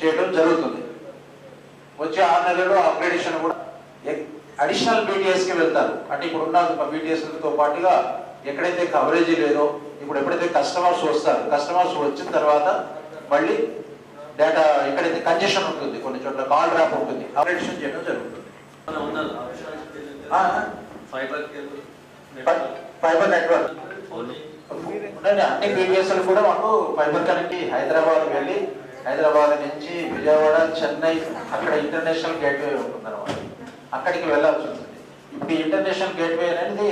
చేయడం జరుగుతుంది. వచ్చే 6 నెలల్లో అప్గ్రేడేషన్ కూడా అడిషనల్ బీటీఎస్కి వెళ్తారు. అంటే ఇప్పుడు ఉన్న బీటీఎస్తో పాటుగా ఎక్కడైతే కవరేజ్ లేదో ఇప్పుడు ఎప్పుడైతే కస్టమర్స్ వస్తారు, కస్టమర్స్ వచ్చిన తర్వాత మళ్ళీ డేటా ఎక్కడైతే కంజెషన్ ఉంటుంది, కొన్ని చోట్ల కాల్ డ్రాప్ ఉంటుంది, అప్గ్రేడేషన్ చేయడం జరుగుతుంది. ఫైబర్ నెట్వర్క్ అన్ని బీటీఎస్లు కూడా మాకు ఫైబర్ కనెక్ట్ హైదరాబాద్ వెళ్ళి హైదరాబాద్ నుంచి విజయవాడ, చెన్నై అక్కడ ఇంటర్నేషనల్ గేట్వే ఉంటుంది అన్నమాట. అక్కడికి వెళ్ళాల్సి ఉంటుంది. ఇప్పుడు ఇంటర్నేషనల్ గేట్వే అనేది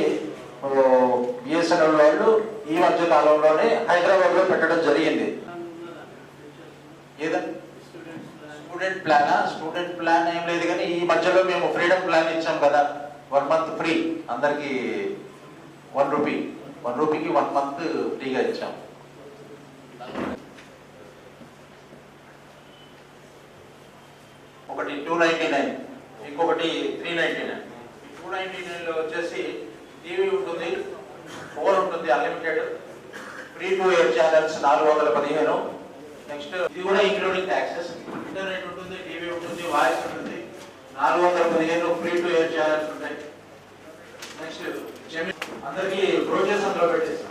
బిఎస్ఎన్ఎల్ వాళ్ళు ఈ మధ్య కాలంలోనే హైదరాబాద్ లో పెట్టడం జరిగింది. ఏదంటే స్టూడెంట్ ప్లాన్ ఏం లేదు, కానీ ఈ మధ్యలో మేము ఫ్రీడమ్ ప్లాన్ ఇచ్చాం కదా, 1 month ఫ్రీ అందరికి, 1 రూపీకి 1 month ఫ్రీగా ఇచ్చాం. ఒకటి 299, ఇంకొకటి 399. 299లో వచ్చేసి టీవీ ఉంటుంది, ఫోన్ ఉంటుంది unlimited, free to air channels 415. Next ఇది కూడా ఇంక్లూడింగ్ ట్యాక్సెస్, ఇంటర్నెట్ ఉంటుంది, టీవీ ఉంటుంది, వాయిస్ ఉంటుంది, 415 ఫ్రీ టు ఎయిర్ ఛానల్స్ ఉంటాయి. నెక్స్ట్ అందరికి బ్రోచర్స్ అందులో పెట్టేస్తాం.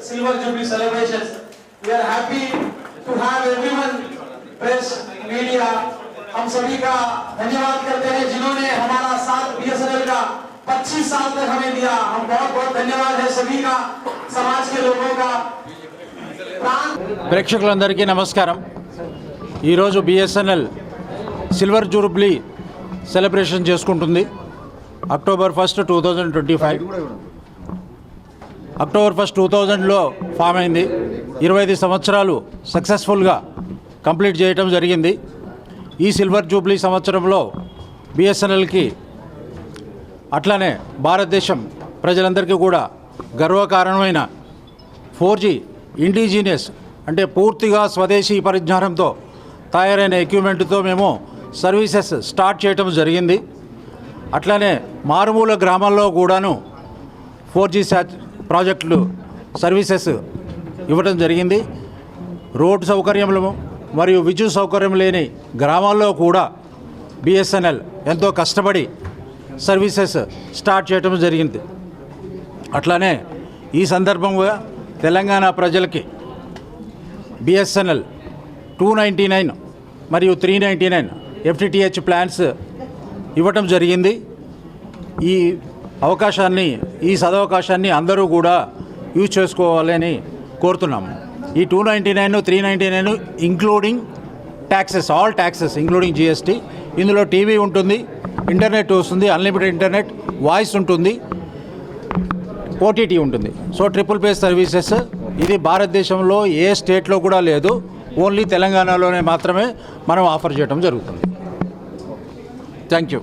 Silver Jubilee celebrations. We are happy to have everyone, press, media. हम सभी का धन्यवाद करते हैं जिन्होंने हमारा साथ बीएसएनएल का 25 साल तक हमें दिया. हम बहुत बहुत धन्यवाद है सभी का, समाज के लोगों का. ప్రేక్షకులందరికీ నమస్కారం. ఈరోజు బిఎస్ఎన్ఎల్ సిల్వర్ జూబ్లీ సెలబ్రేషన్ చేసుకుంటుంది. October 1, 2025. October 1, 2000లో ఫామ్ అయింది. 25 సంవత్సరాలు సక్సెస్ఫుల్గా కంప్లీట్ చేయటం జరిగింది. ఈ సిల్వర్ జూబ్లీ సంవత్సరంలో బిఎస్ఎన్ఎల్కి అట్లానే భారతదేశం ప్రజలందరికీ కూడా గర్వకారణమైన 4G ఇండిజినియస్ అంటే పూర్తిగా స్వదేశీ పరిజ్ఞానంతో తయారైన ఎక్విప్మెంట్తో మేము సర్వీసెస్ స్టార్ట్ చేయటం జరిగింది. అట్లానే మారుమూల గ్రామాల్లో కూడాను 4G ప్రాజెక్టులు సర్వీసెస్ ఇవ్వడం జరిగింది. రోడ్ సౌకర్యములు మరియు విద్యుత్ సౌకర్యం లేని గ్రామాల్లో కూడా బిఎస్ఎన్ఎల్ ఎంతో కష్టపడి సర్వీసెస్ స్టార్ట్ చేయడం జరిగింది. అట్లానే ఈ సందర్భంగా తెలంగాణ ప్రజలకి బిఎస్ఎన్ఎల్ 299 మరియు 399 FTTH ప్లాన్స్ ఇవ్వటం జరిగింది. ఈ సదవకాశాన్ని అందరూ కూడా యూజ్ చేసుకోవాలని కోరుతున్నాము. ఈ 299, 399 including taxes, all taxes including GST. ఇందులో టీవీ ఉంటుంది, ఇంటర్నెట్ వస్తుంది, అన్లిమిటెడ్ ఇంటర్నెట్, వాయిస్ ఉంటుంది, OTT ఉంటుంది. సో ట్రిపుల్ పే సర్వీసెస్ ఇది భారతదేశంలో ఏ స్టేట్లో కూడా లేదు, ఓన్లీ తెలంగాణలోనే మాత్రమే మనం ఆఫర్ చేయడం జరుగుతుంది. Thank you.